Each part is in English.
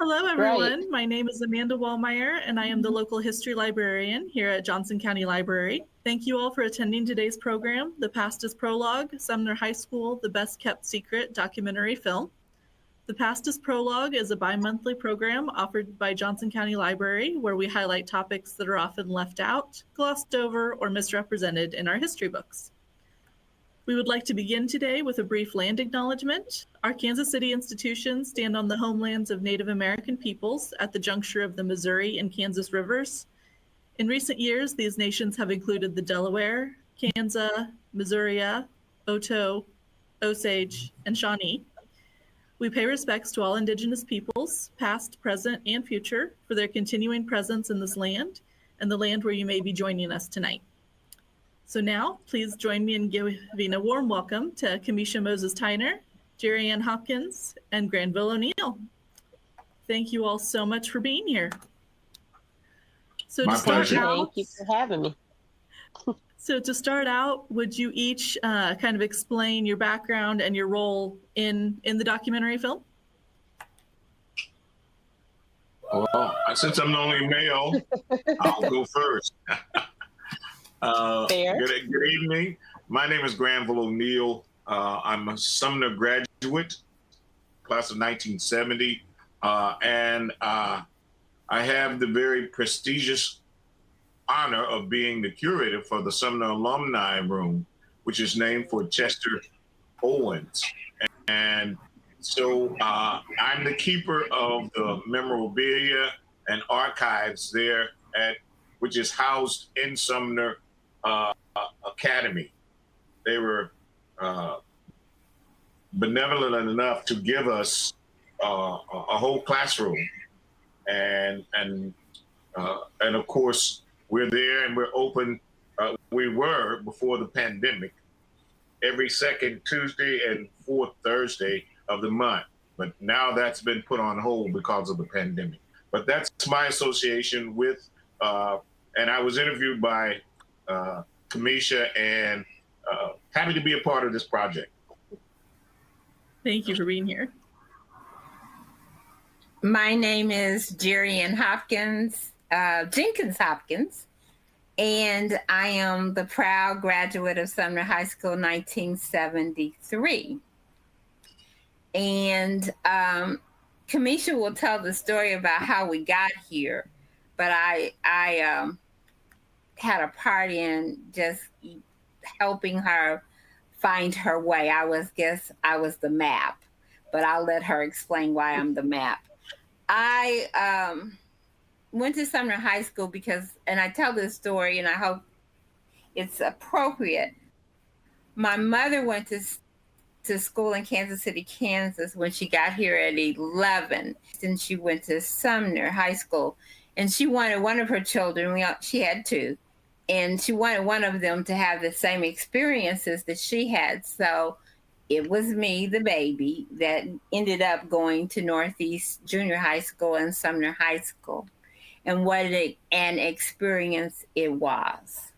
Hello, Right. everyone. My name is Amanda Wallmeyer, and I am the local history librarian here at Johnson County Library. Thank you all for attending today's program, The Past is Prologue, Sumner High School, The Best Kept Secret documentary film. The Past is Prologue is a bi-monthly program offered by Johnson County Library where we highlight topics that are often left out, glossed over, or misrepresented in our history books. We would like to begin today with a brief land acknowledgement. Our Kansas City institutions stand on the homelands of Native American peoples at the juncture of the Missouri and Kansas rivers. In recent years, these nations have included the Delaware, Kansas, Missouri, Oto, Osage, and Shawnee. We pay respects to all Indigenous peoples, past, present, and future, for their continuing presence in this land and the land where you may be joining us tonight. So now, please join me in giving a warm welcome to Kamiasha Moses-Tyner, Jerry Ann Hopkins, and Granville O'Neill. Thank you all so much for being here. So My pleasure. Thank you for having me. So to start out, would you each kind of explain your background and your role in the documentary film? Well, since I'm the only male, I'll go first. Good evening. My name is Granville O'Neill. I'm a Sumner graduate, class of 1970, and I have the very prestigious honor of being the curator for the Sumner Alumni Room, which is named for Chester Owens. And so I'm the keeper of the memorabilia and archives there, which is housed in Sumner Academy. They were benevolent enough to give us a whole classroom, and of course we're there and we're open. We were before the pandemic every second Tuesday and fourth Thursday of the month, but now that's been put on hold because of the pandemic. But that's my association with, and I was interviewed by Kamiasha, and happy to be a part of this project. Thank you for being here. My name is Jerry Ann Hopkins, Jenkins Hopkins, and I am the proud graduate of Sumner High School 1973. And Kamiasha will tell the story about how we got here, but I had a part in just helping her find her way. I was the map, but I'll let her explain why I'm the map. I went to Sumner High School because, and I tell this story and I hope it's appropriate. My mother went to school in Kansas City, Kansas when she got here at 11. Then she went to Sumner High School, and she wanted one of her children, she had two, and she wanted one of them to have the same experiences that she had. So it was me, the baby, that ended up going to Northeast Junior High School and Sumner High School. And what an experience it was.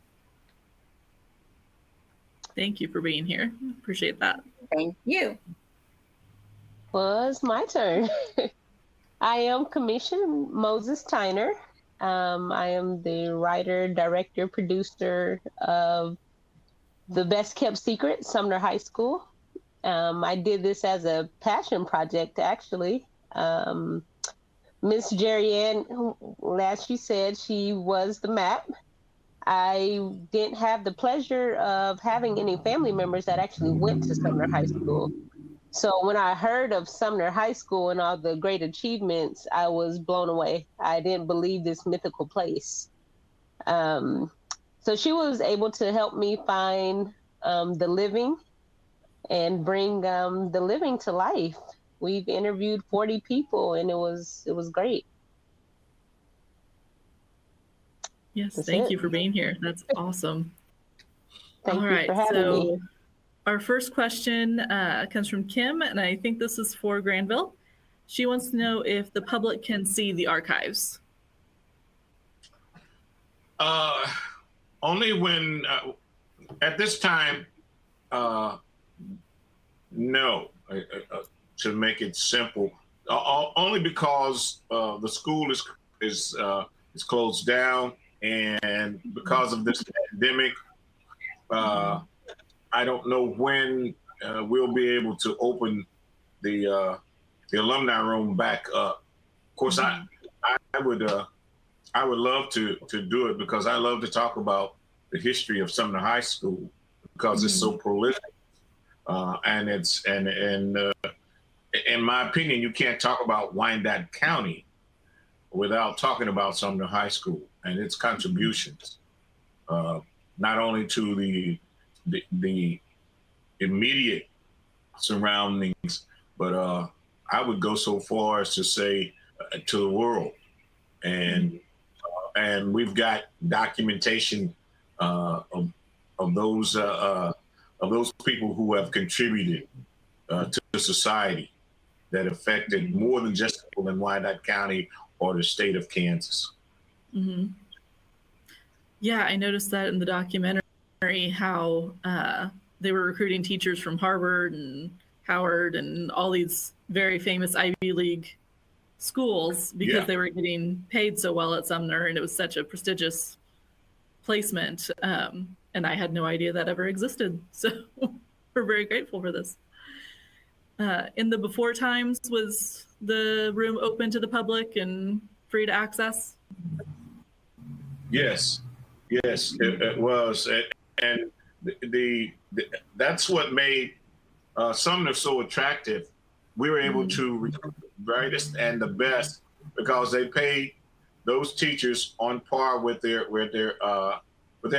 Thank you for being here. Appreciate that. Thank you. Well, it's my turn. I am Kamiasha Moses-Tyner. I am the writer, director, producer of The Best Kept Secret, Sumner High School. I did this as a passion project, actually. Miss Jerry Ann, as she said, she was the map. I didn't have the pleasure of having any family members that actually went to Sumner High School. So when I heard of Sumner High School and all the great achievements, I was blown away. I didn't believe this mythical place. So she was able to help me find the living and bring the living to life. We've interviewed 40 people, and it was great. Yes, That's thank it. you for being here. That's awesome. Thank All you right, for having me. Our first question comes from Kim, and I think this is for Granville. She wants to know if the public can see the archives. Only when, at this time, no, to make it simple. only because the school is closed down, and because of this pandemic, I don't know when we'll be able to open the alumni room back up. Of course, I would love to do it because I love to talk about the history of Sumner High School because it's so prolific, and in my opinion, you can't talk about Wyandotte County without talking about Sumner High School and its contributions, not only to the immediate surroundings, but I would go so far as to say to the world. And we've got documentation of those people who have contributed to society that affected more than just people in Wyandotte County or the state of Kansas. Mm-hmm. Yeah, I noticed that in the documentary how they were recruiting teachers from Harvard and Howard and all these very famous Ivy League schools because they were getting paid so well at Sumner, and it was such a prestigious placement. And I had no idea that ever existed. So we're very grateful for this. In the before times, was the room open to the public and free to access? Yes, it was. And that's what made Sumner so attractive. We were able to recruit the brightest and the best because they paid those teachers on par with their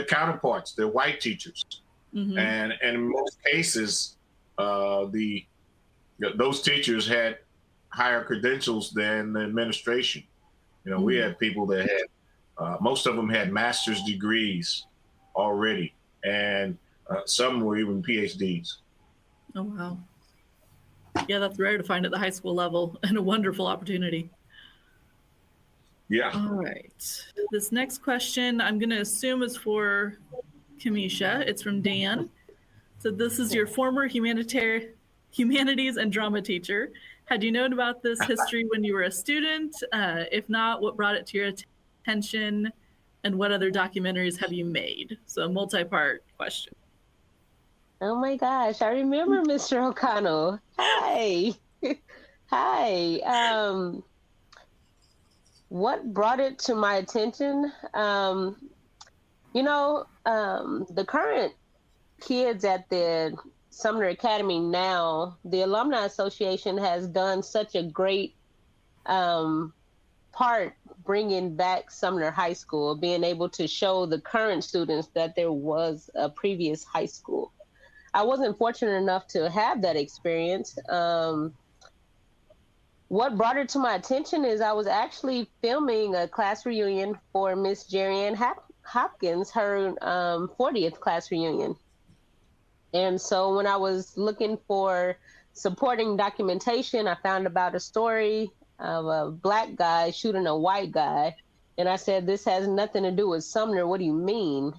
counterparts, their white teachers. Mm-hmm. And in most cases, those teachers had higher credentials than the administration. We had people that had, most of them had master's degrees already, and some were even PhDs. Oh, wow. Yeah, that's rare to find at the high school level and a wonderful opportunity. Yeah. All right. This next question I'm going to assume is for Kamiasha. It's from Dan. So this is your former humanities and drama teacher. Had you known about this history when you were a student? If not, what brought it to your attention? And what other documentaries have you made? So a multi-part question. Oh my gosh, I remember Mr. O'Connell. Hi. Hi. What brought it to my attention? The current kids at the Sumner Academy now, the Alumni Association has done such a great part bringing back Sumner High School, being able to show the current students that there was a previous high school. I wasn't fortunate enough to have that experience. What brought it to my attention is I was actually filming a class reunion for Miss Jerry Ann Hopkins, her 40th class reunion. And so when I was looking for supporting documentation, I found about a story of a Black guy shooting a white guy. And I said, this has nothing to do with Sumner. What do you mean?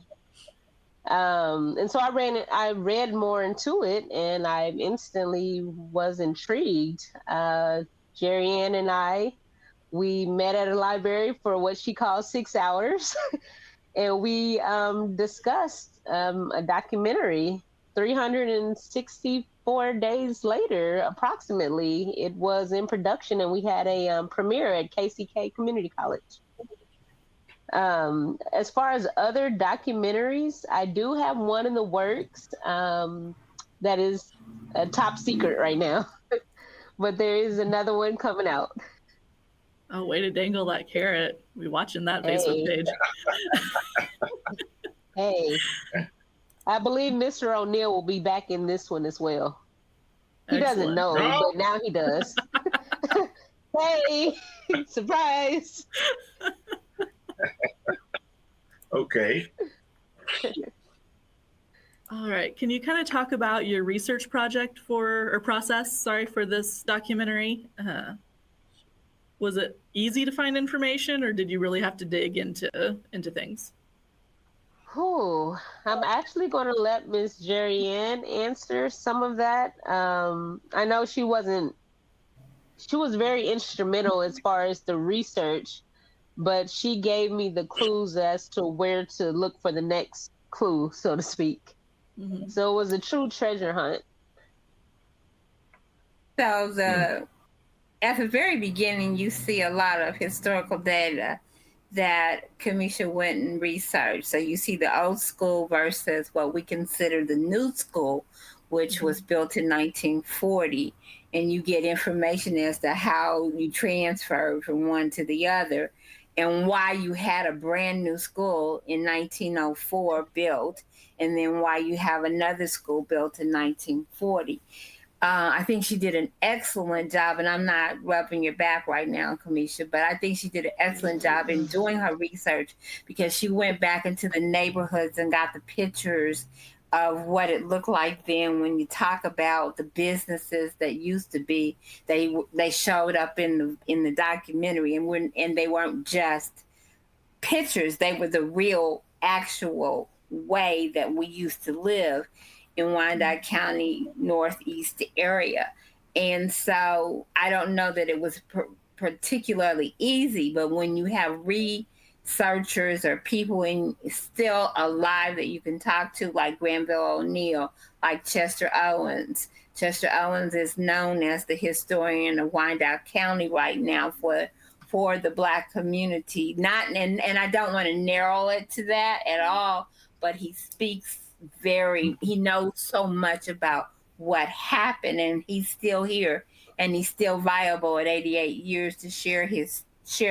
And so I read more into it, and I instantly was intrigued. Jerry Ann and we met at a library for what she calls 6 hours. And we discussed a documentary. 364 days later, approximately, it was in production, and we had a premiere at KCK Community College. As far as other documentaries, I do have one in the works that is a top secret right now, but there is another one coming out. Oh, way to dangle that carrot. We watching that Facebook page. Hey, I believe Mr. O'Neill will be back in this one as well. He doesn't know, but now he does. Hey, surprise. Okay. All right. Can you kind of talk about your research project for this documentary? Was it easy to find information, or did you really have to dig into things? I'm actually going to let Miss Jerry Ann answer some of that. I know she she was very instrumental as far as the research, but she gave me the clues as to where to look for the next clue, so to speak. Mm-hmm. So it was a true treasure hunt. So at the very beginning, you see a lot of historical data that Kamiasha went and researched. So you see the old school versus what we consider the new school, which was built in 1940. And you get information as to how you transferred from one to the other and why you had a brand new school in 1904 built, and then why you have another school built in 1940. I think she did an excellent job, and I'm not rubbing your back right now, Kamiasha, but I think she did an excellent job in doing her research, because she went back into the neighborhoods and got the pictures of what it looked like then. When you talk about the businesses that used to be, they showed up in the documentary, and they weren't just pictures; they were the real, actual way that we used to live in Wyandotte County, Northeast area. And so I don't know that it was particularly easy, but when you have researchers or people still alive that you can talk to, like Granville O'Neill, like Chester Owens. Chester Owens is known as the historian of Wyandotte County right now for the Black community. And I don't want to narrow it to that at all, but he speaks he knows so much about what happened, and he's still here, and he's still viable at 88 years to share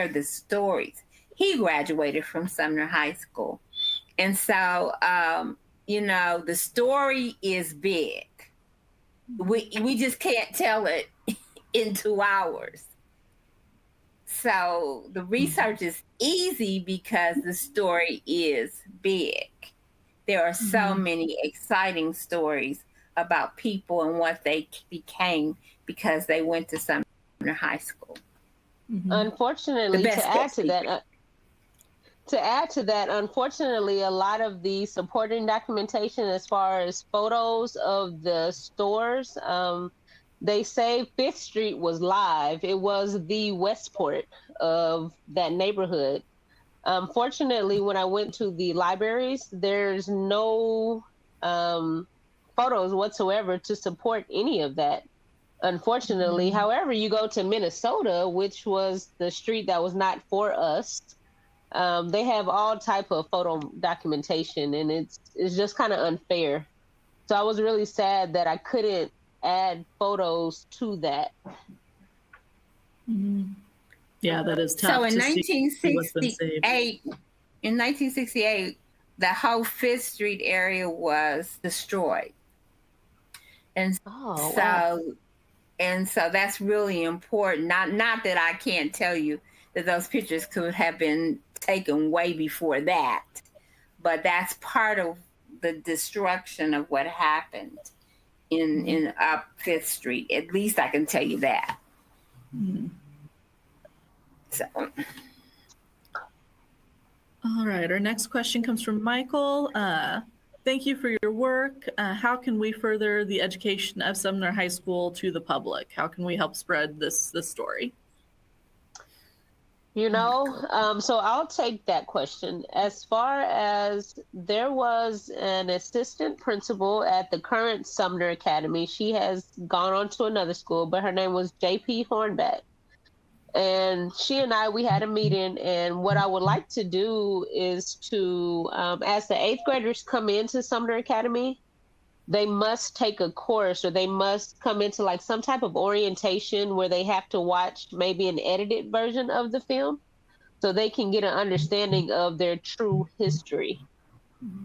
the stories. He graduated from Sumner High School. And so, the story is big. We just can't tell it in 2 hours. So the research is easy because the story is big. There are so many exciting stories about people and what they became because they went to Sumner High School. Unfortunately, to add to that, unfortunately, a lot of the supporting documentation as far as photos of the stores, they say 5th Street was live. It was the Westport of that neighborhood. Fortunately, when I went to the libraries, there's no photos whatsoever to support any of that, unfortunately. However, you go to Minnesota, which was the street that was not for us, they have all type of photo documentation, and it's just kind of unfair. So I was really sad that I couldn't add photos to that. Yeah, that is tough. So in 1968, the whole 5th Street area was destroyed. And so that's really important. Not that I can't tell you that those pictures could have been taken way before that, but that's part of the destruction of what happened in up 5th Street. At least I can tell you that. So. All right, our next question comes from Michael. Thank you for your work. How can we further the education of Sumner High School to the public? How can we help spread this story? So I'll take that question. As far as, there was an assistant principal at the current Sumner Academy. She has gone on to another school, but her name was J.P. Hornback. And she and we had a meeting, and what I would like to do is to, as the 8th graders come into Sumner Academy, they must take a course, or they must come into like some type of orientation where they have to watch maybe an edited version of the film so they can get an understanding of their true history.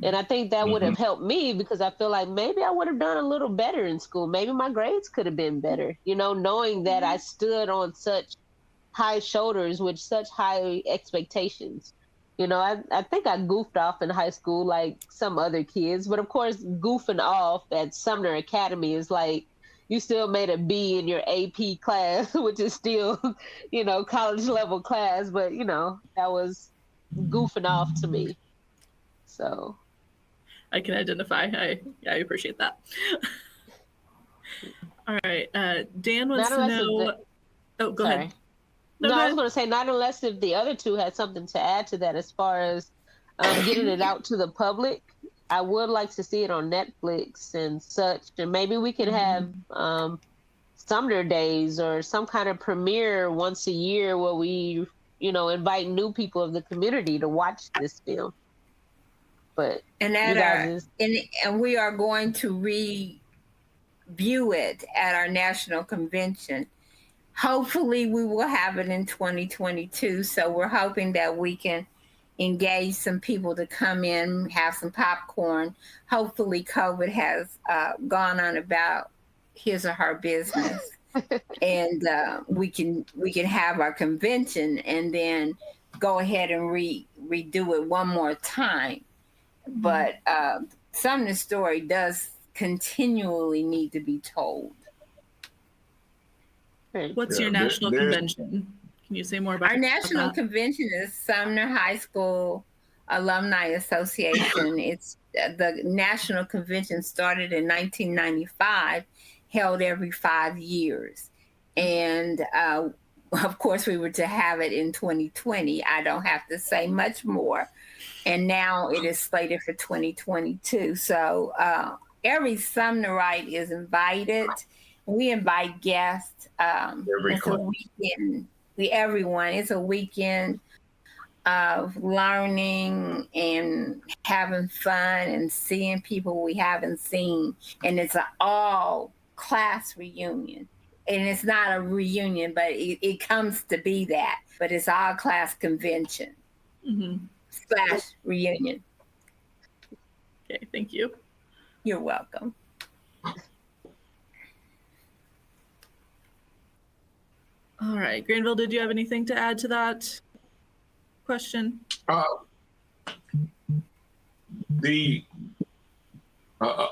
And I think that would have helped me, because I feel like maybe I would have done a little better in school. Maybe my grades could have been better, knowing that I stood on such high shoulders with such high expectations. I think I goofed off in high school like some other kids, but of course, goofing off at Sumner Academy is like, you still made a B in your AP class, which is still, college level class, but that was goofing off to me. So I can identify. I appreciate that. All right. Dan wants to know. Oh, go Sorry. ahead. No, No, go I was ahead. going to say, not unless if the other two had something to add to that as far as getting it out to the public. I would like to see it on Netflix and such. And maybe we could have Sumner Days or some kind of premiere once a year where we, invite new people of the community to watch this film. But And and we are going to review it at our national convention. Hopefully we will have it in 2022. So we're hoping that we can engage some people to come in, have some popcorn. Hopefully COVID has gone on about his or her business. And we can have our convention and then go ahead and redo it one more time. But Sumner's story does continually need to be told. What's your national convention? Can you say more about our national convention? Is Sumner High School Alumni Association. It's the national convention started in 1995, held every 5 years, and of course we were to have it in 2020. I don't have to say much more. And now it is slated for 2022. So every Sumnerite is invited. We invite guests. It's a weekend. Everyone. It's a weekend of learning and having fun and seeing people we haven't seen. And it's an all-class reunion. And it's not a reunion, but it comes to be that. But it's all-class convention. / reunion. Okay, thank you. You're welcome. All right, Granville, did you have anything to add to that question? A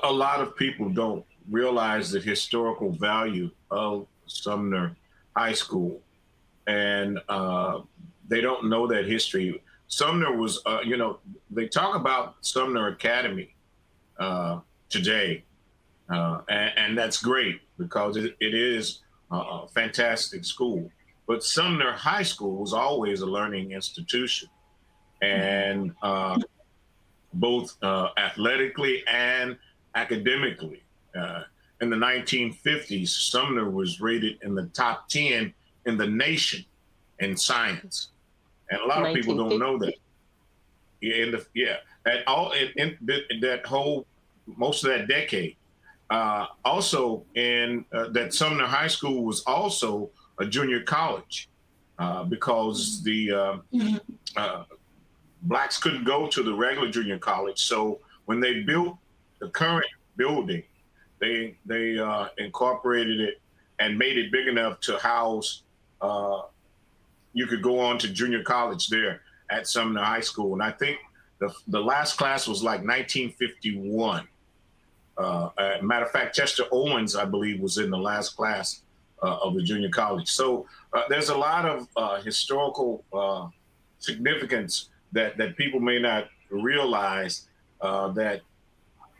lot of people don't realize the historical value of Sumner High School, and they don't know that history. Sumner was, they talk about Sumner Academy today, and that's great because it is a fantastic school. But Sumner High School was always a learning institution, and both athletically and academically. In the 1950s, Sumner was rated in the top 10 in the nation in science. And a lot of people don't know that. Most of that decade. Also, that Sumner High School was also a junior college because the blacks couldn't go to the regular junior college. So when they built the current building, they incorporated it and made it big enough to house. You could go on to junior college there at Sumner High School. And I think the last class was like 1951. Matter of fact, Chester Owens, I believe, was in the last class of the junior college. So there's a lot of historical significance that people may not realize that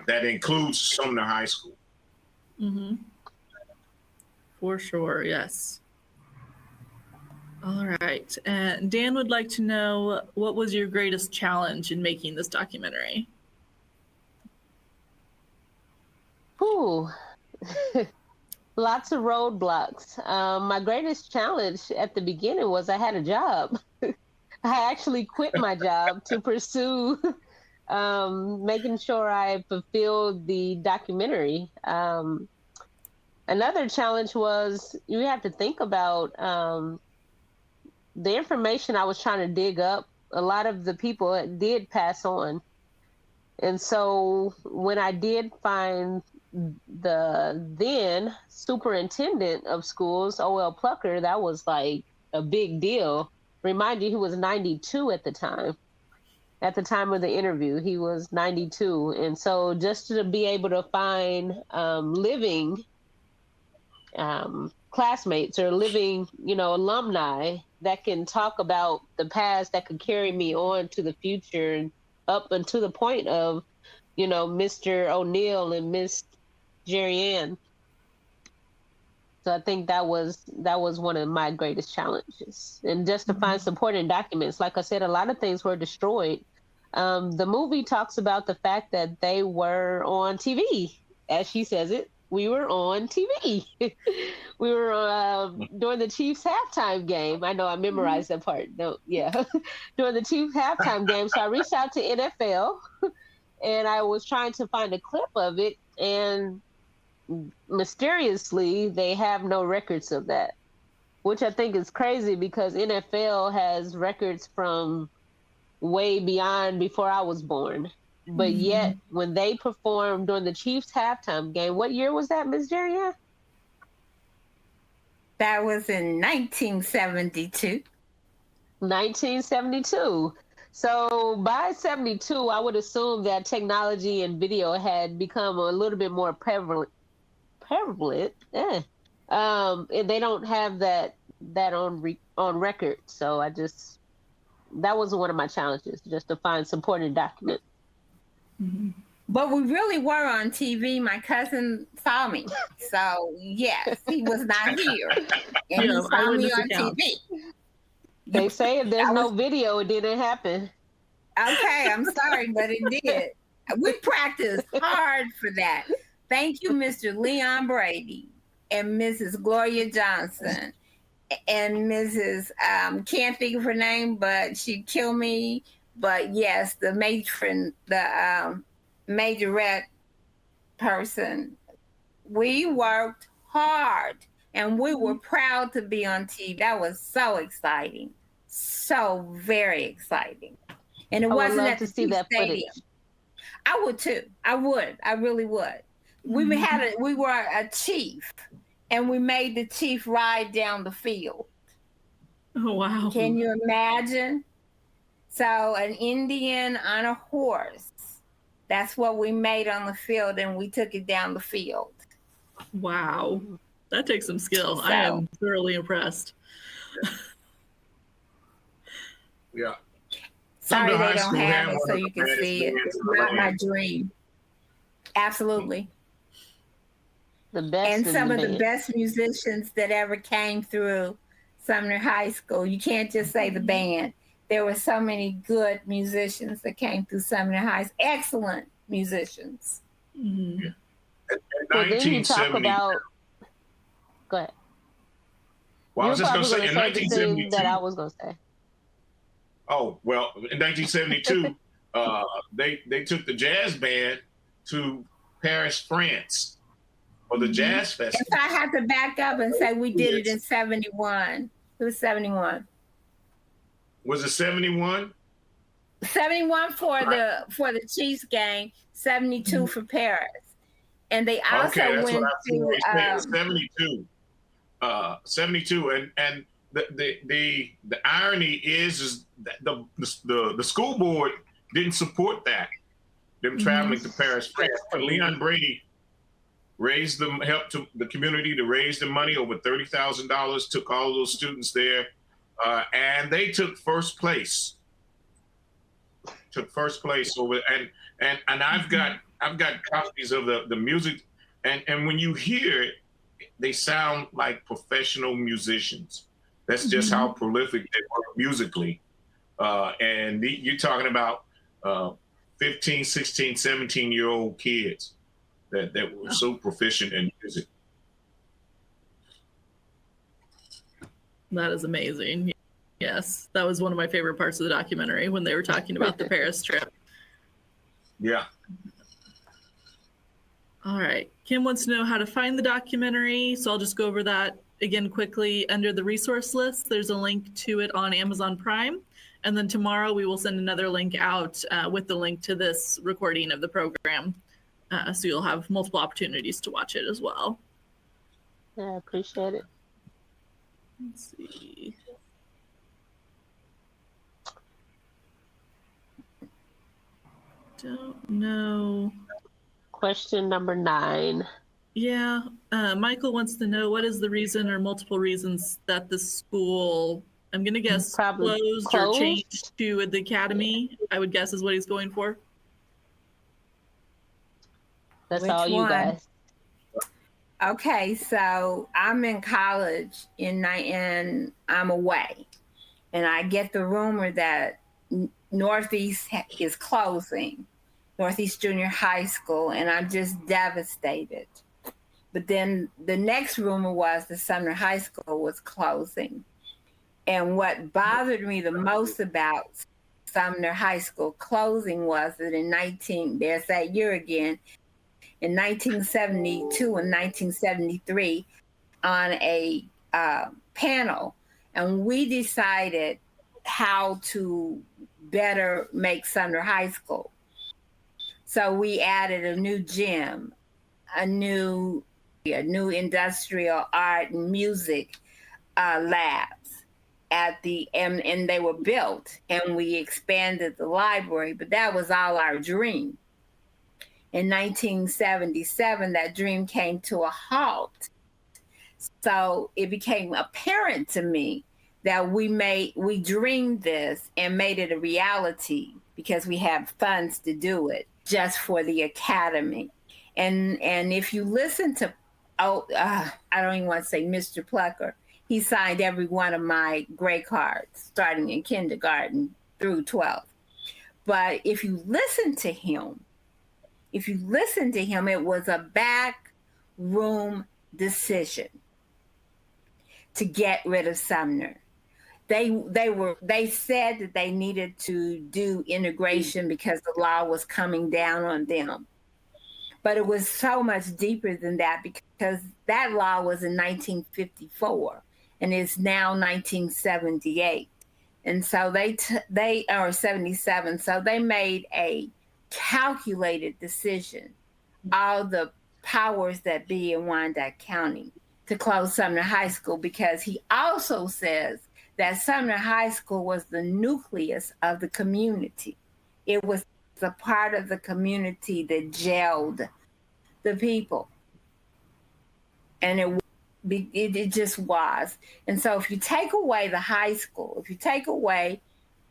includes Sumner High School. For sure, yes. All right. And Dan would like to know, what was your greatest challenge in making this documentary? Ooh, lots of roadblocks. My greatest challenge at the beginning was I had a job. I actually quit my job to pursue making sure I fulfilled the documentary. Another challenge was you have to think about the information I was trying to dig up. A lot of the people did pass on. And so when I did find the then superintendent of schools, O.L. Plucker, that was like a big deal. Remind you, he was 92 at the time. At the time of the interview, he was 92. And so just to be able to find living classmates or living, alumni that can talk about the past, that could carry me on to the future and up until the point of, Mr. O'Neill and Miss Jerry Ann. So I think that was one of my greatest challenges. And just to find supporting documents, like I said, a lot of things were destroyed. The movie talks about the fact that they were on TV, as she says it. We were on TV. We were during the Chiefs halftime game. I know I memorized that part. No, yeah, during the Chiefs halftime game. So I reached out to NFL, and I was trying to find a clip of it, and mysteriously they have no records of that, which I think is crazy because NFL has records from way beyond before I was born. But yet, when they performed during the Chiefs halftime game, what year was that, Ms. Jerry? That was in 1972. 1972. So by 72, I would assume that technology and video had become a little bit more prevalent. And they don't have that on record. So that was one of my challenges, just to find supporting documents. But we really were on TV. My cousin saw me. So, yes, he was not here. And he saw me on TV. They say if there's no video, it didn't happen. Okay, I'm sorry, but it did. We practiced hard for that. Thank you, Mr. Leon Brady and Mrs. Gloria Johnson and Mrs. Can't think of her name, but she'd kill me. But yes, the matron, the majorette person, we worked hard and we were proud to be on TV. That was so exciting. So very exciting. And it wasn't at the Chiefs Stadium. I would too. I would. I really would. We were a chief and we made the chief ride down the field. Oh, wow. Can you imagine? So an Indian on a horse, that's what we made on the field, and we took it down the field. Wow. That takes some skill. I am thoroughly impressed. Yeah. Sorry Sumner they High don't School have had it one so of you the can greatest see it. bands It's in the not my land. dream. Absolutely. The best And some of the band. best musicians that ever came through Sumner High School. You can't just say the band. There were so many good musicians that came through Sumner High. Excellent musicians. Mm-hmm. Well, then you talk about. Go ahead. Well, I was just going to say, in the 1972. thing that I was going to say. Oh, well, in 1972, they took the jazz band to Paris, France for the jazz festival. If I had to back up and say we did it in 71. It was 71. Was it 71? 71 for the Chiefs game, 72 for Paris. And they also went to 72. 72, and the irony is that the school board didn't support that, them traveling to Paris, France. But Leon Brady helped to the community to raise the money, over $30,000, took all those students there, and they took first place. Over, and I've got copies of the music, and when you hear it, they sound like professional musicians. That's just how prolific they were musically. And you're talking about 15, 16, 17-year-old kids that were so proficient in music. That is amazing. Yes, that was one of my favorite parts of the documentary when they were talking about the Paris trip. Yeah. All right. Kim wants to know how to find the documentary, so I'll just go over that again quickly. Under the resource list, there's a link to it on Amazon Prime. And then tomorrow we will send another link out with the link to this recording of the program. So you'll have multiple opportunities to watch it as well. Yeah, I appreciate it. Let's see. Don't know. Question number 9. Yeah, Michael wants to know, what is the reason or multiple reasons that the school, I'm going to guess, closed or changed to the academy, I would guess is what he's going for. That's all you guys. Okay, so I'm in college and I'm away, and I get the rumor that Northeast is closing, Northeast Junior High School, and I'm just devastated. But then the next rumor was the Sumner High School was closing. And what bothered me the most about Sumner High School closing was that there's that year again, in 1972 and 1973, on a panel, and we decided how to better make Sumner High School. So we added a new gym, a new industrial art and music labs and they were built, and we expanded the library, but that was all our dream. In 1977, that dream came to a halt. So it became apparent to me that we dreamed this and made it a reality because we have funds to do it just for the academy. And if you listen to, I don't even want to say Mr. Plucker, he signed every one of my grade cards starting in kindergarten through 12. But if you listen to him, it was a back room decision to get rid of Sumner. They said that they needed to do integration because the law was coming down on them. But it was so much deeper than that, because that law was in 1954 and it's now 1978. And so they are 77. So they made a calculated decision, all the powers that be in Wyandotte County, to close Sumner High School, because he also says that Sumner High School was the nucleus of the community. It was a part of the community that gelled the people. And it just was. And so if you take away the high school, if you take away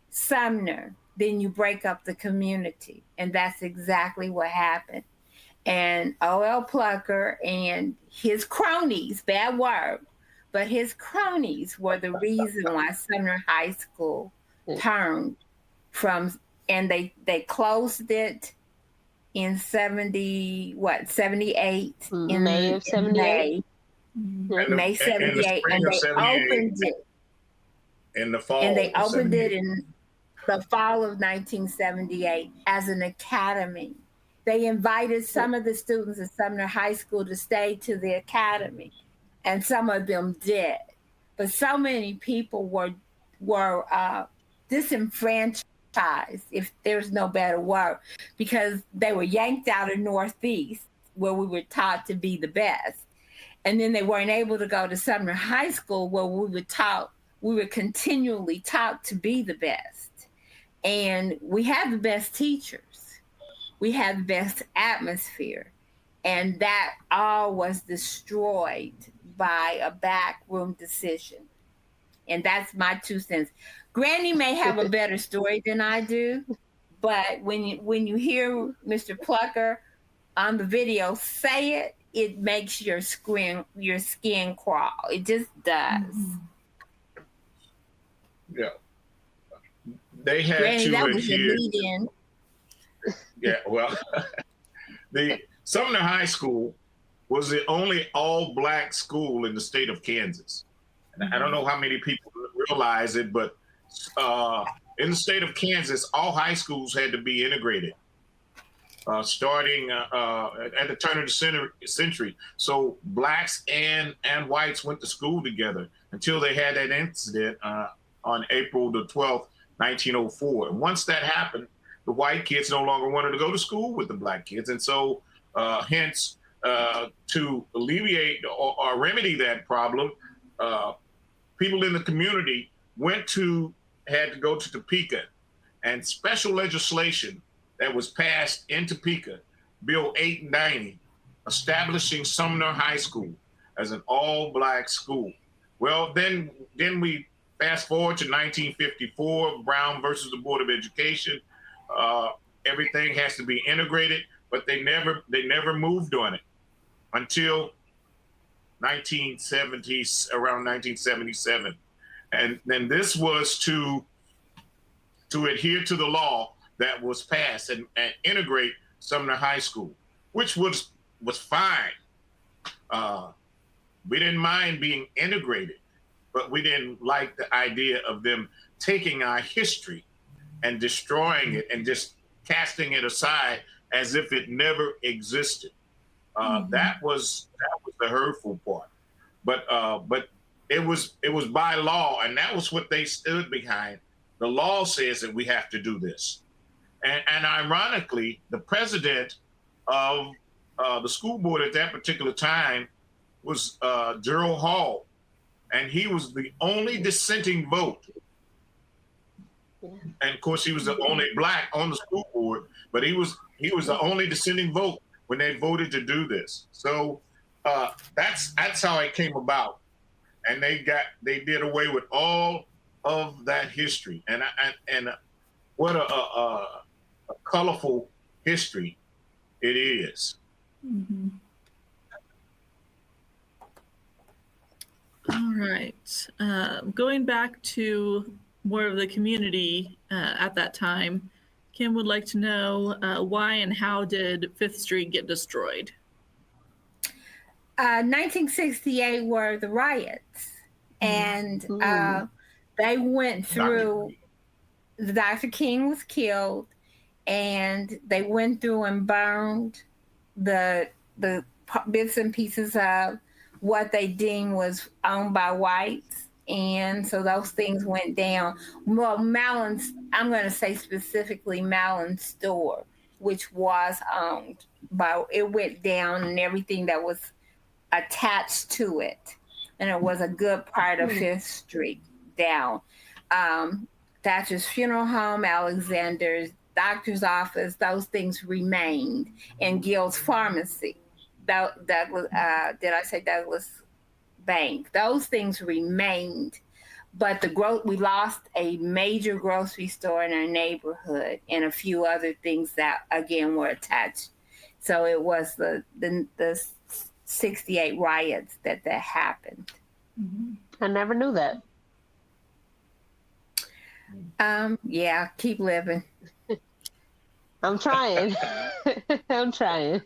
Sumner, then you break up the community. And that's exactly what happened. And O.L. Plucker and his cronies, bad word, but his cronies were the reason why Sumner High School turned from, and they closed it in 78? In May of 78. May 78, and they opened it in the fall. And they opened it in the fall of 1978 as an academy. They invited some of the students at Sumner High School to stay to the academy, and some of them did. But so many people were disenfranchised, if there's no better word, because they were yanked out of Northeast, where we were taught to be the best. And then they weren't able to go to Sumner High School, where we were continually taught to be the best. And we had the best teachers. We had the best atmosphere. And that all was destroyed by a backroom decision. And that's my 2 cents. Granny may have a better story than I do, but when you hear Mr. Plucker on the video say it, it makes your skin crawl. It just does. Yeah. They had Granny, to that was the adhere. lead-in. Yeah, well, the Sumner High School was the only all-black school in the state of Kansas. And I don't know how many people realize it, but in the state of Kansas, all high schools had to be integrated, starting at the turn of the century. So blacks and whites went to school together until they had that incident on April the 12th, 1904. And once that happened, the white kids no longer wanted to go to school with the black kids. And so hence, to alleviate or remedy that problem, people in the community had to go to Topeka, and special legislation that was passed in Topeka, Bill 890, establishing Sumner High School as an all-black school. Well, then we fast forward to 1954, Brown versus the Board of Education. Everything has to be integrated, but they never moved on it until 1970s, around 1977. And then this was to adhere to the law that was passed and integrate Sumner High School, which was fine. We didn't mind being integrated, but we didn't like the idea of them taking our history and destroying it and just casting it aside as if it never existed. That was the hurtful part. But it was by law, and that was what they stood behind. The law says that we have to do this. And ironically, the president of the school board at that particular time was Gerald Hall, and he was the only dissenting vote. And of course, he was the only Black on the school board, but he was the only dissenting vote when they voted to do this. So that's how it came about, and they did away with all of that history, and what a colorful history it is. Mm-hmm. All right. Going back to more of the community at that time, Kim would like to know why and how did 5th Street get destroyed? 1968 were the riots, and they went through. Dr. King was killed, and they went through and burned the bits and pieces of what they deemed was owned by whites. And so those things went down. Well, Mallon's, I'm going to say specifically Mallon's store, which was owned by, it went down, and everything that was attached to it. And it was a good part of 5th Street down. Thatcher's Funeral Home, Alexander's doctor's office, those things remained. And Gill's Pharmacy, Douglas, did I say Douglas Bank? Those things remained. But we lost a major grocery store in our neighborhood and a few other things that, again, were attached. So it was the 68 riots that happened. I never knew that. Yeah, keep living. I'm trying. I'm trying.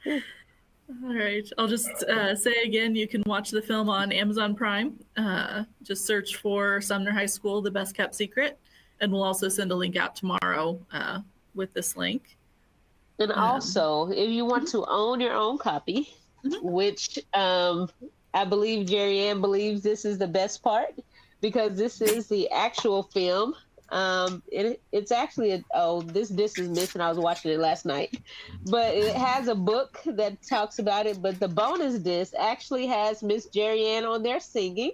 All right. I'll just say again, you can watch the film on Amazon Prime. Just search for Sumner High School, The Best Kept Secret. And we'll also send a link out tomorrow with this link. And also, if you want to own your own copy, which I believe Jerry Ann believes this is the best part, because this is the actual film. It's actually this disc is missing. I was watching it last night, but it has a book that talks about it. But the bonus disc actually has Miss Jerry Ann on there singing.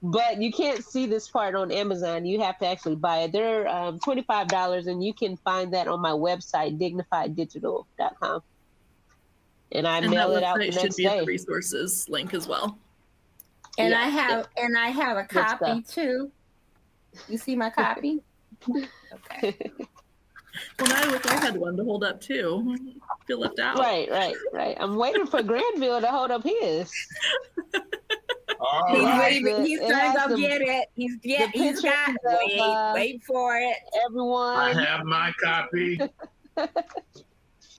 But you can't see this part on Amazon. You have to actually buy it. They're $25, and you can find that on my website, dignifieddigital.com. And I mail it out the next should be day. the resources link as well. And I have a copy too. You see my copy? Okay. Well, now I wish I had one to hold up too. I feel left out. Right. I'm waiting for Granville to hold up his. He's trying to go get it. He's got wait for it. Everyone. I have my copy.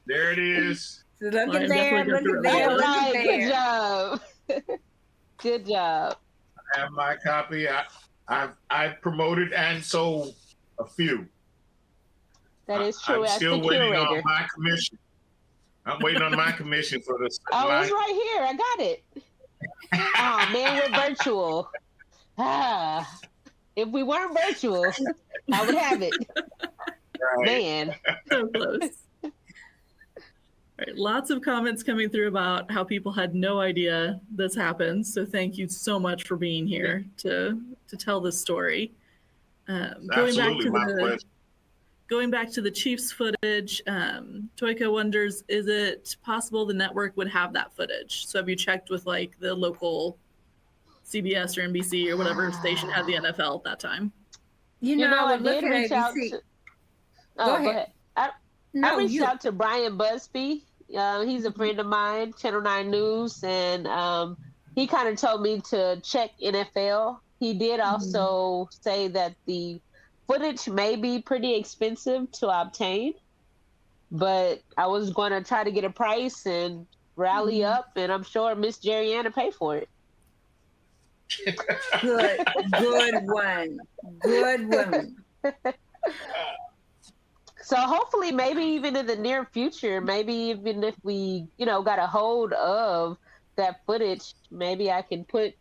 There it is. So look at there. Good job. Good job. I have my copy. I've promoted and sold a few. That is true. I'm still waiting on my commission. I'm waiting on my commission for this. Oh, it's right here. I got it. Oh man, we're virtual. If we weren't virtual, I would have it. Right. Man. So close. All right, lots of comments coming through about how people had no idea this happened. So thank you so much for being here to tell this story. Going back to the Chiefs footage, Toyka wonders, is it possible the network would have that footage? So have you checked with like the local CBS or NBC or whatever station had the NFL at that time? I did reach out to... Go ahead. I reached out to Brian Busby He's a friend of mine, Channel 9 News, and he kind of told me to check NFL. He did also say that the footage may be pretty expensive to obtain, but I was going to try to get a price and rally up, and I'm sure Miss Jerry Ann to pay for it. Good one. Good one. So hopefully, maybe even in the near future, maybe even if we, got a hold of that footage, maybe I can put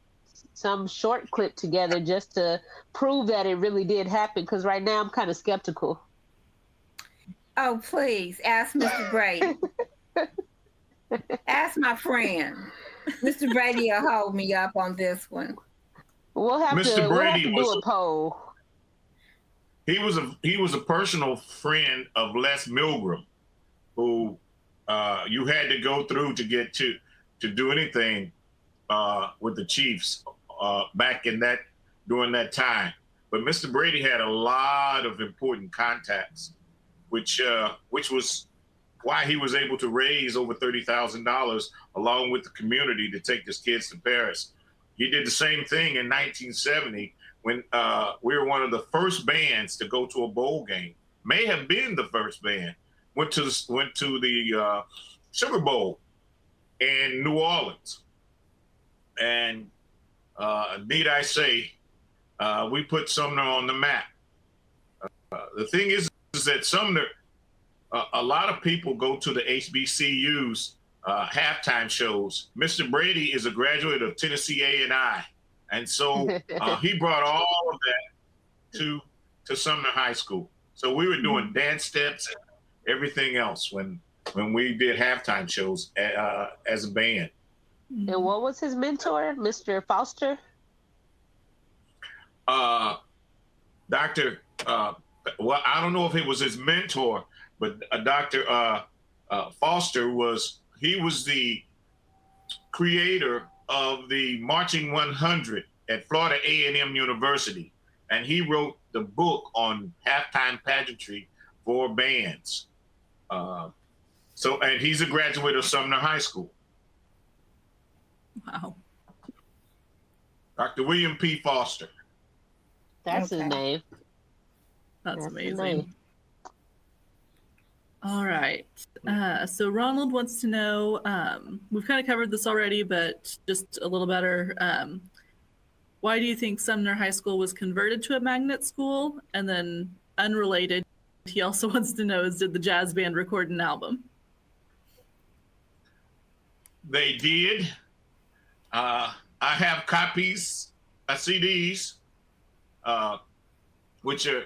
some short clip together just to prove that it really did happen. Because right now I'm kind of skeptical. Oh, please ask Mr. Brady. Ask my friend. Mr. Brady will hold me up on this one. We'll have to do a poll. He was a personal friend of Les Milgram, who you had to go through to get to do anything with the Chiefs back during that time. But Mr. Brady had a lot of important contacts, which was why he was able to raise over $30,000 along with the community to take his kids to Paris. He did the same thing in 1970 when we were one of the first bands to go to a bowl game. May have been the first band. Went to the Sugar Bowl in New Orleans, and need I say, we put Sumner on the map. The thing is that Sumner, a lot of people go to the HBCUs halftime shows. Mr. Brady is a graduate of Tennessee A&I, and so he brought all of that to Sumner High School. So we were doing dance steps and everything else when we did halftime shows as a band. And what was his mentor, Mr. Foster? Dr. Well, I don't know if it was his mentor, but Dr. Foster was the creator of the Marching 100 at Florida A&M University, and he wrote the book on halftime pageantry for bands. And he's a graduate of Sumner High School. Wow. Dr. William P. Foster. That's his name. That's amazing. All right. So Ronald wants to know, we've kind of covered this already, but just a little better. Why do you think Sumner High School was converted to a magnet school? And then unrelated, he also wants to know, did the jazz band record an album? They did. I have copies, CDs, which are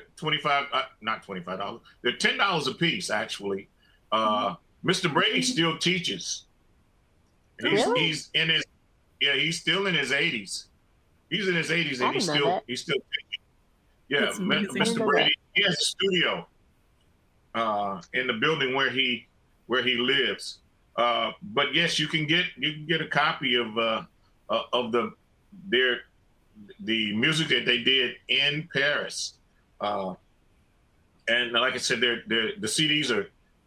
not $25. They're $10 a piece, actually. Mr. Brady still teaches. He's still in his 80s. He's in his 80s and he's still teaching. Yeah, Mr. Brady, he has a studio in the building where he lives. But yes, you can get a copy of the music that they did in Paris. And like I said, the CDs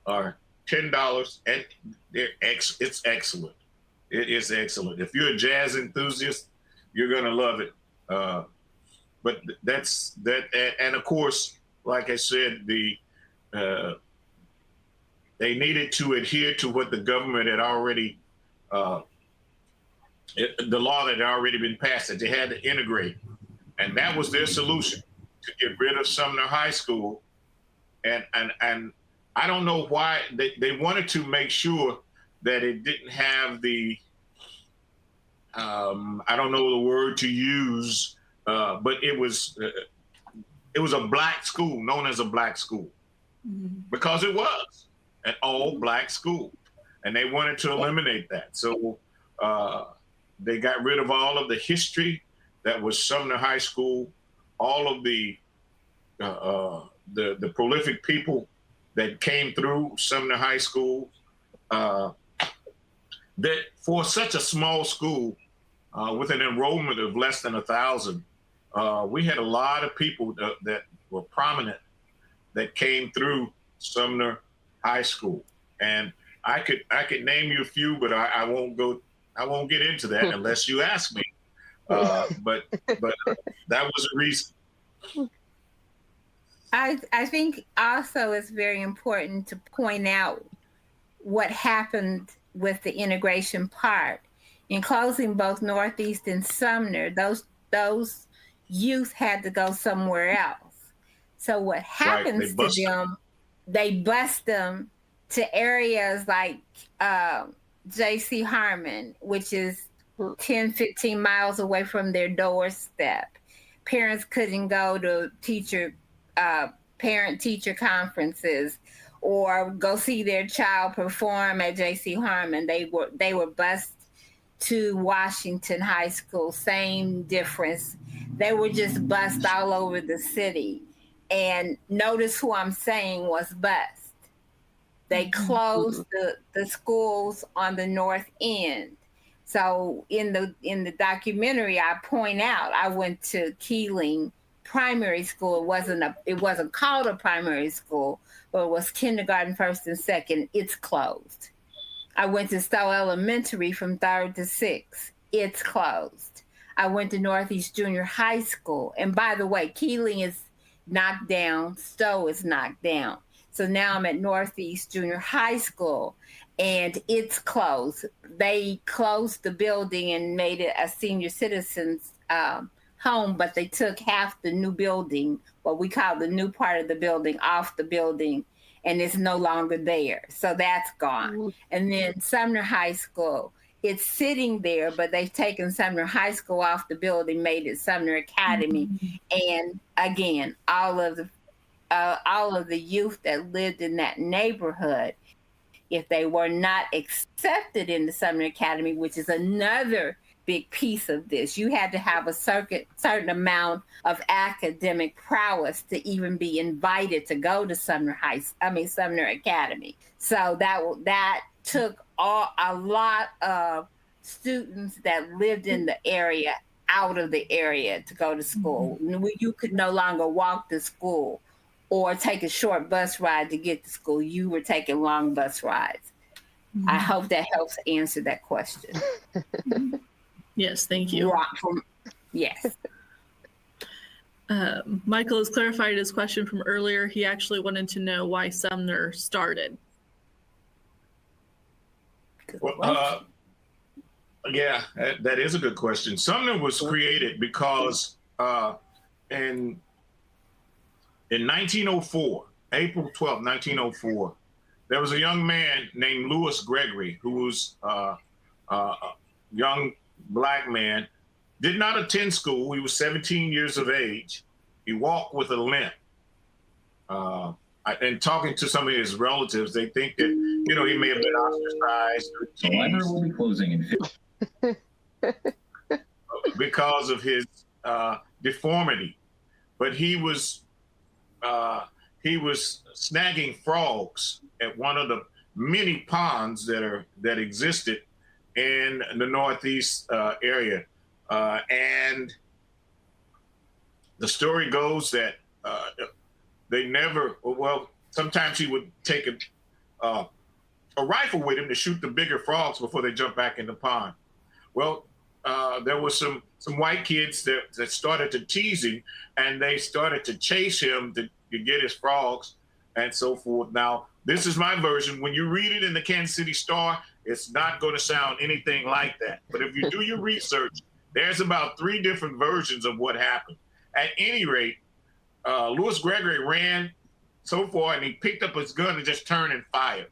are $10, and it's excellent. It is excellent. If you're a jazz enthusiast, you're gonna love it. But that's that, and of course, like I said, they needed to adhere to what the government had already, the law that had already been passed, that they had to integrate, and that was their solution, to get rid of Sumner High School. And I don't know why they wanted to make sure that it didn't have the, I don't know the word to use, but it was a black school, known as a black school, because it was an all black school, and they wanted to eliminate that. So they got rid of all of the history that was Sumner High School, all of the prolific people that came through Sumner High School. That for such a small school, with an enrollment of less than 1,000, we had a lot of people that were prominent that came through Sumner High School. And I could name you a few, but I won't get into that unless you ask me. But that was a reason. I think also it's very important to point out what happened with the integration part. In closing both Northeast and Sumner, those youth had to go somewhere else. So what happens to them, they bus them to areas like J.C. Harmon, which is 10, 15 miles away from their doorstep. Parents couldn't go to parent-teacher conferences or go see their child perform at J.C. Harmon. They were bused to Washington High School, same difference. They were just bused all over the city. And notice who I'm saying was bused. They closed the schools on the north end. So in the documentary, I point out I went to Keeling Primary School. It wasn't called a primary school, but it was kindergarten, first and second. It's closed. I went to Stowe Elementary from 3rd to 6th. It's closed. I went to Northeast Junior High School. And by the way, Keeling is knocked down. Stowe is knocked down. So now I'm at Northeast Junior High School, and it's closed. They closed the building and made it a senior citizens home, but they took half the new building, what we call the new part of the building, off the building, and it's no longer there. So that's gone. And then Sumner High School, it's sitting there, but they've taken Sumner High School off the building, made it Sumner Academy. And again, all of the youth that lived in that neighborhood, if they were not accepted in the Sumner Academy, which is another big piece of this, you had to have a certain amount of academic prowess to even be invited to go to Sumner Academy. So that took a lot of students that lived in the area out of the area to go to school. You could no longer walk to school or take a short bus ride to get to school. You were taking long bus rides. I hope that helps answer that question. Yes, thank you. Yes. Michael has clarified his question from earlier. He actually wanted to know why Sumner started. Well, yeah, that is a good question. Sumner was created because in 1904, April 12, 1904, there was a young man named Louis Gregory who was a young Black man, did not attend school. He was 17 years of age. He walked with a limp. And talking to some of his relatives, they think that, he may have been ostracized or teased. The library will be closing in because of his deformity. But he was snagging frogs at one of the many ponds that existed in the Northeast area. And the story goes that sometimes he would take a rifle with him to shoot the bigger frogs before they jump back in the pond. Well, there was some white kids that started to tease him, and they started to chase him to get his frogs and so forth. Now, this is my version. When you read it in the Kansas City Star, it's not going to sound anything like that. But if you do your research, there's about 3 different versions of what happened. At any rate, Louis Gregory ran so far, and he picked up his gun and just turned and fired.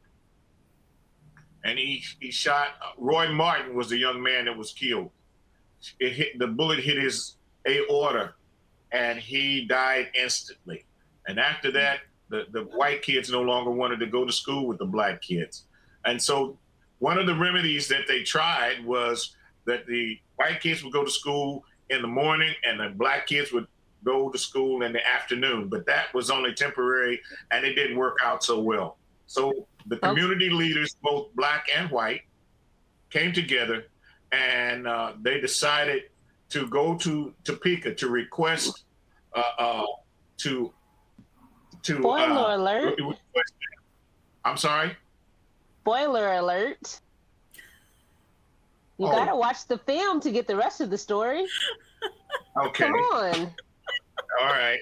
And he shot. Roy Martin was the young man that was killed. The bullet hit his aorta, and he died instantly. And after that, the white kids no longer wanted to go to school with the Black kids. And so one of the remedies that they tried was that the white kids would go to school in the morning and the Black kids would go to school in the afternoon. But that was only temporary, and it didn't work out so well. So the community leaders, both Black and white, came together, and they decided to go to Topeka to request Spoiler alert. I'm sorry? spoiler alert. You gotta watch the film to get the rest of the story. Okay. Come on. All right.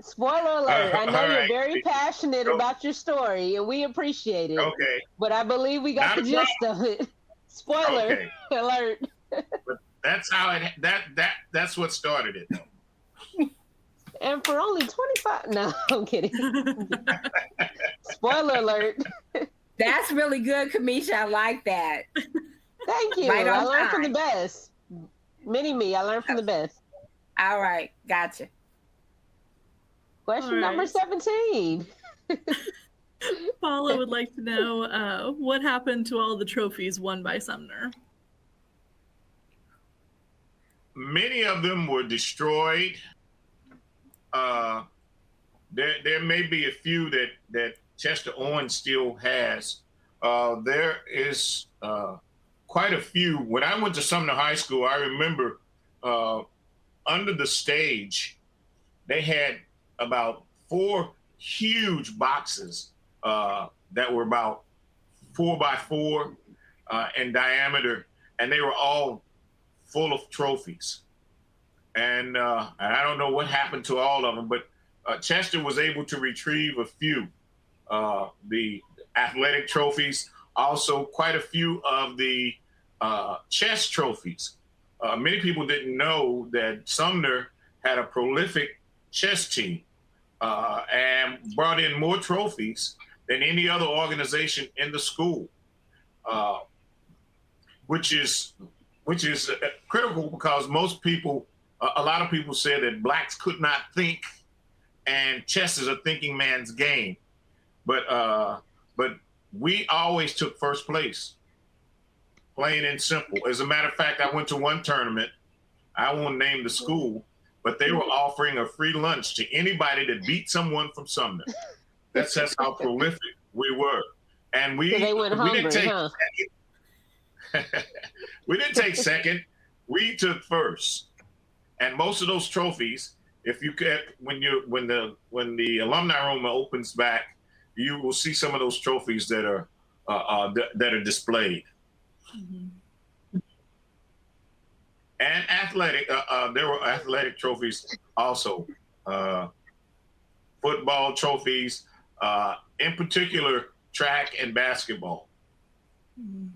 Spoiler alert. I know you're right. very passionate about your story, and we appreciate it. Okay. But I believe we got Not the gist of it. Spoiler alert. But that's how that's what started it. And for only 25. No, I'm kidding. Spoiler alert. That's really good, Kamiasha. I like that. Thank you. Right I on learned from the time. best. Mini-me, I learned from the best. All right, gotcha. Question number 17. Paula would like to know what happened to all the trophies won by Sumner. Many of them were destroyed. There may be a few that Chester Owens still has. There is quite a few. When I went to Sumner High School, I remember under the stage, they had about 4 huge boxes that were about 4 by 4 in diameter, and they were all full of trophies. And I don't know what happened to all of them, but Chester was able to retrieve a few. The athletic trophies, also quite a few of the chess trophies. Many people didn't know that Sumner had a prolific chess team and brought in more trophies than any other organization in the school, which is critical because most people, a lot of people said that blacks could not think, and chess is a thinking man's game. But we always took first place, plain and simple. As a matter of fact, I went to one tournament. I won't name the school, but they were offering a free lunch to anybody that beat someone from Sumner. That's how prolific we were. And we, So they went hungry, didn't take huh? second. We didn't take second. We took first. And most of those trophies, if you could, when the alumni room opens back, you will see some of those trophies that are displayed. Mm-hmm. And athletic, there were athletic trophies also, football trophies, in particular track and basketball. Mm-hmm.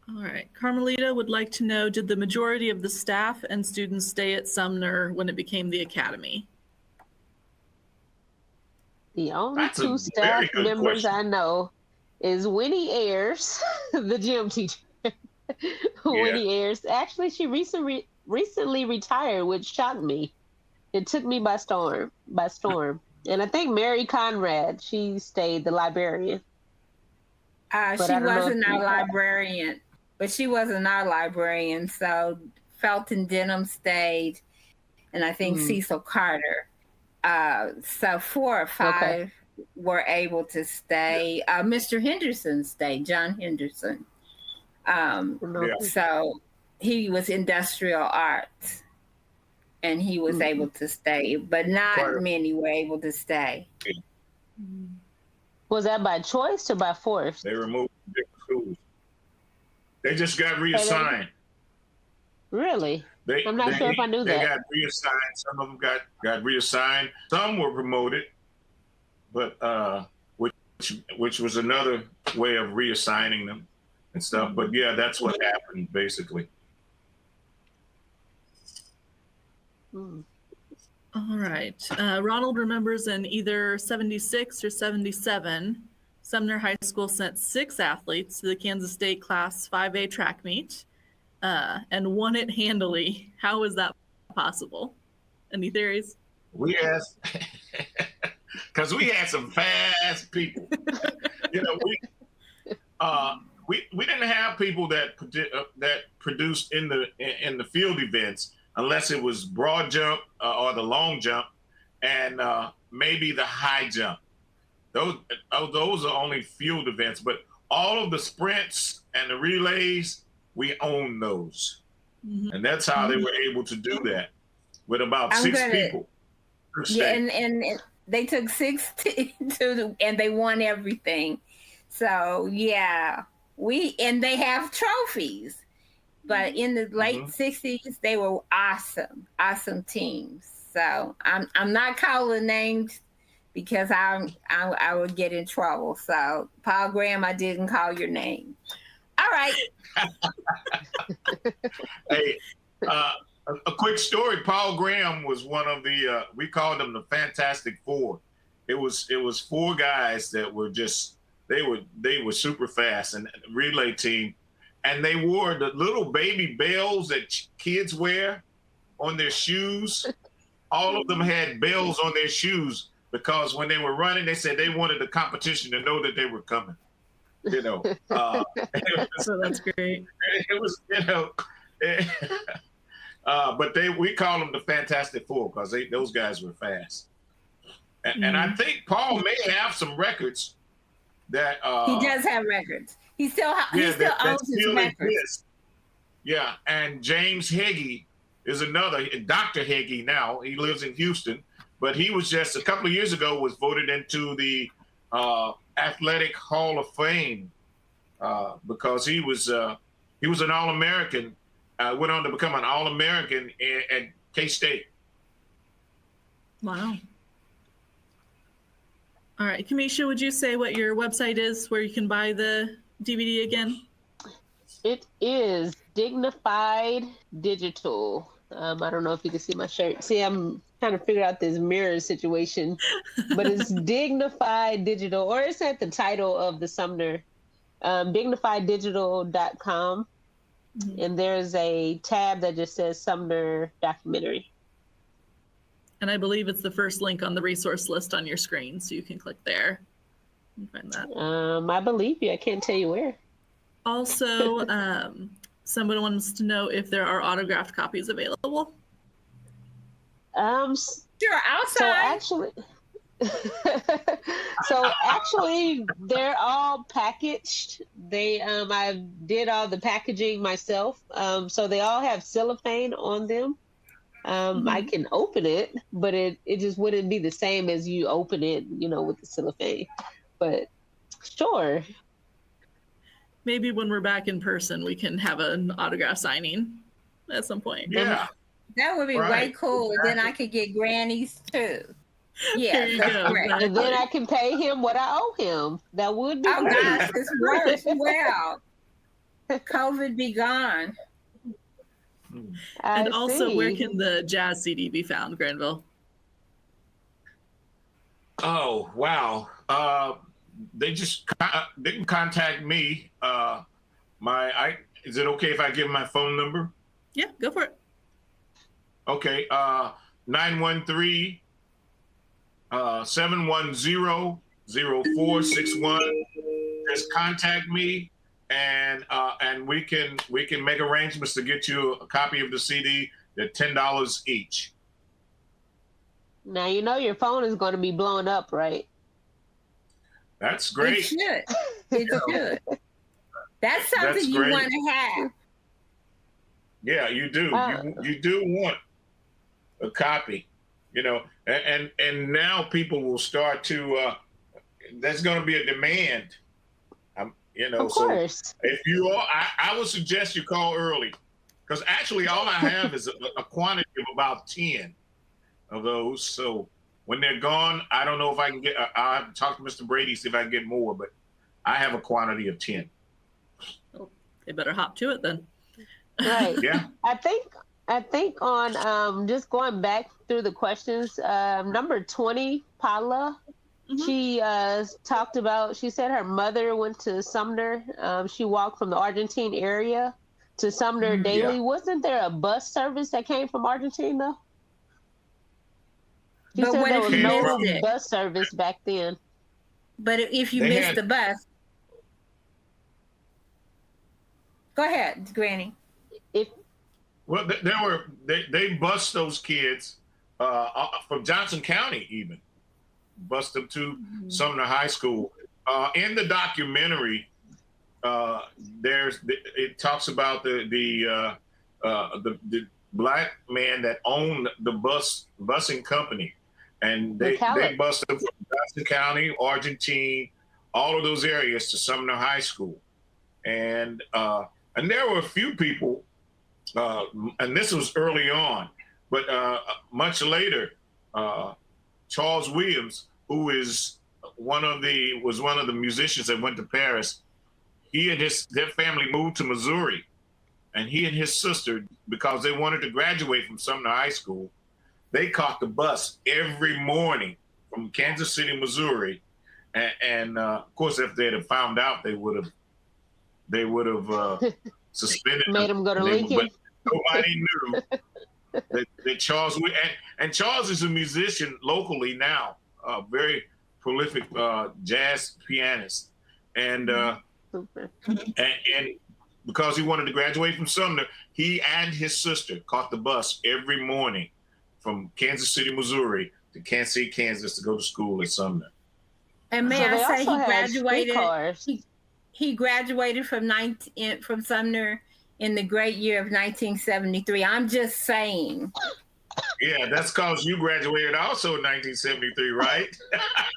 All right, Carmelita would like to know, did the majority of the staff and students stay at Sumner when it became the academy? The only That's 2 a staff very good members question. I know is Winnie Ayers, the gym teacher. Winnie Ayers. Actually, she recently retired, which shocked me. It took me by storm. And I think Mary Conrad, she stayed, the librarian. She wasn't our librarian. But she wasn't our librarian, so Felton Denham stayed, and I think Cecil Carter. So 4 or 5 were able to stay. Mr. Henderson stayed, John Henderson. So he was industrial arts, and he was able to stay, but not many were able to stay. Was that by choice or by force? They removed different schools. They just got reassigned. Really? I'm not sure if I knew that. They got reassigned. Some of them got reassigned. Some were promoted, but which was another way of reassigning them and stuff. But yeah, that's what happened basically. All right. Ronald remembers in either 76 or 77, Sumner High School sent 6 athletes to the Kansas State Class 5A track meet and won it handily. How was that possible? Any theories? We asked, because we had some fast people. You know, we didn't have people that produced in the field events unless it was broad jump or the long jump and maybe the high jump. Those are only field events, but all of the sprints and the relays, we own those. Mm-hmm. And that's how they were able to do that with about 6 people per state. Yeah, They took 16 and they won everything. So yeah, and they have trophies. But in the late 60s, they were awesome teams. So I'm not calling names because I would get in trouble. So Paul Graham, I didn't call your name. All right. Hey, a quick story. Paul Graham was one of the we called them the Fantastic Four. It was four guys that were just they were super fast and relay team, and they wore the little baby bells that kids wear on their shoes. All of them had bells on their shoes because when they were running, they said they wanted the competition to know that they were coming. You know, so that's great. It was, you know, but we call them the Fantastic Four because those guys were fast. And I think Paul may have some records that he does have records. He still owns his records. Exist. Yeah, and James Heggie is another, Dr. Heggie now. He lives in Houston, but he was just a couple of years ago was voted into the Athletic Hall of Fame because he was an All-American. Went on to become an All-American at K-State. Wow. All right, Kamiasha, would you say what your website is where you can buy the DVD again? It is Dignified Digital. I don't know if you can see my shirt. See, I'm trying to figure out this mirror situation, but it's Dignified Digital, or it's at the title of the Sumner, dignifieddigital.com. And there's a tab that just says Sumner Documentary. And I believe it's the first link on the resource list on your screen, so you can click there and find that. I believe you. I can't tell you where. Also, someone wants to know if there are autographed copies available. Sure, outside. So actually, they're all packaged. I did all the packaging myself. So they all have cellophane on them. I can open it, but it just wouldn't be the same as you open it, with the cellophane. But sure. Maybe when we're back in person, we can have an autograph signing at some point. Yeah. That would be way cool. Exactly. Then I could get Granny's too. Yeah, there you go. Exactly. And then I can pay him what I owe him. That would be great. Gosh, this works well. COVID be gone. And also, where can the jazz CD be found, Granville? Oh, wow. They can contact me. Is it okay if I give my phone number? Yeah, go for it. Okay, 913-710-0461. Just contact me, and we can make arrangements to get you a copy of the CD. They're $10 each. Now your phone is going to be blowing up, right? That's great. It should. It should. That's something you want to have. Yeah, you do. You do want a copy, and now people will start to. There's going to be a demand, Of course. So if you are, I would suggest you call early, because actually all I have is a quantity of about 10 of those. So when they're gone, I don't know if I can get. I'll have to talk to Mr. Brady, see if I can get more, but I have a quantity of 10. Well, they better hop to it then. Right. Yeah. I think on just going back through the questions, number 20, Paula, she talked about. She said her mother went to Sumner. She walked from the Argentine area to Sumner daily. Yeah. Wasn't there a bus service that came from Argentina? She said there was no bus service back then. But if you missed the bus, go ahead, Granny. Well, they bust those kids from Johnson County, even bust them to Sumner High School. In the documentary, it talks about the black man that owned the busing company. And they bused them from Johnson County, Argentine, all of those areas to Sumner High School. And there were a few people, and this was early on, but much later, Charles Williams, who was one of the musicians that went to Paris, he and their family moved to Missouri, and he and his sister, because they wanted to graduate from Sumner High School, they caught the bus every morning from Kansas City, Missouri, and of course, if they had found out, they would have suspended made them go to Lincoln. But nobody knew that Charles and Charles is a musician locally now, a very prolific jazz pianist, and because he wanted to graduate from Sumner, he and his sister caught the bus every morning from Kansas City, Missouri to Kansas City, Kansas to go to school at Sumner. And may I say he graduated? He graduated from Sumner in the great year of 1973. I'm just saying. Yeah, that's because you graduated also in 1973, right?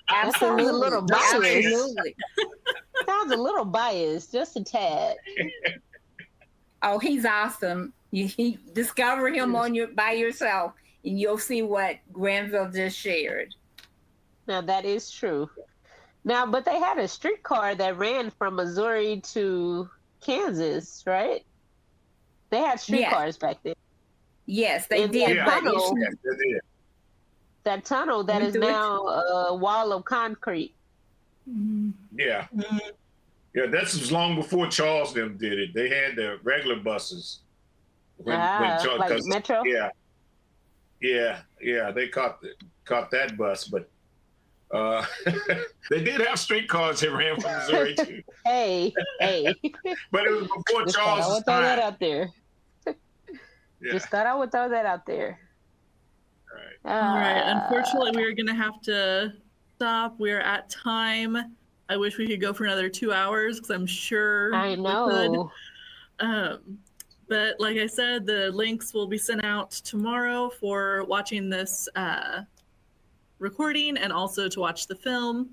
Absolutely. Absolutely. A little biased. Absolutely. Sounds a little biased, just a tad. Oh, he's awesome. You discover him by yourself, and you'll see what Granville just shared. Now that is true. Now, but they had a streetcar that ran from Missouri to Kansas, right? They had streetcars back then. Yes, they did. Yeah, yes, they did. That tunnel that is now a wall of concrete. Yeah. Yeah, this was long before Charles them did it. They had the regular buses. When Charles, like Metro? Yeah, they caught that bus, but they did have streetcars that ran from Missouri too. Hey. But it was before Charles' I would throw that out there. Yeah. Just thought I would throw that out there. All right. All right. Unfortunately, we are going to have to stop. We're at time. I wish we could go for another 2 hours because I'm sure I know. we could. But like I said, the links will be sent out tomorrow for watching this recording and also to watch the film.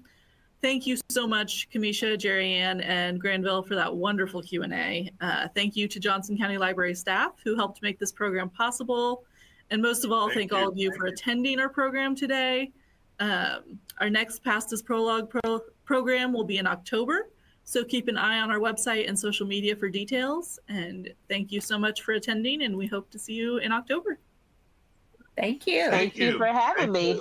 Thank you so much, Kamiasha, Jerry Ann, and Granville for that wonderful Q&A. Thank you to Johnson County Library staff who helped make this program possible. And most of all, thank all of you for attending our program today. Our next Past is Prologue program will be in October. So keep an eye on our website and social media for details. And thank you so much for attending, and we hope to see you in October. Thank you. Thank you for having me.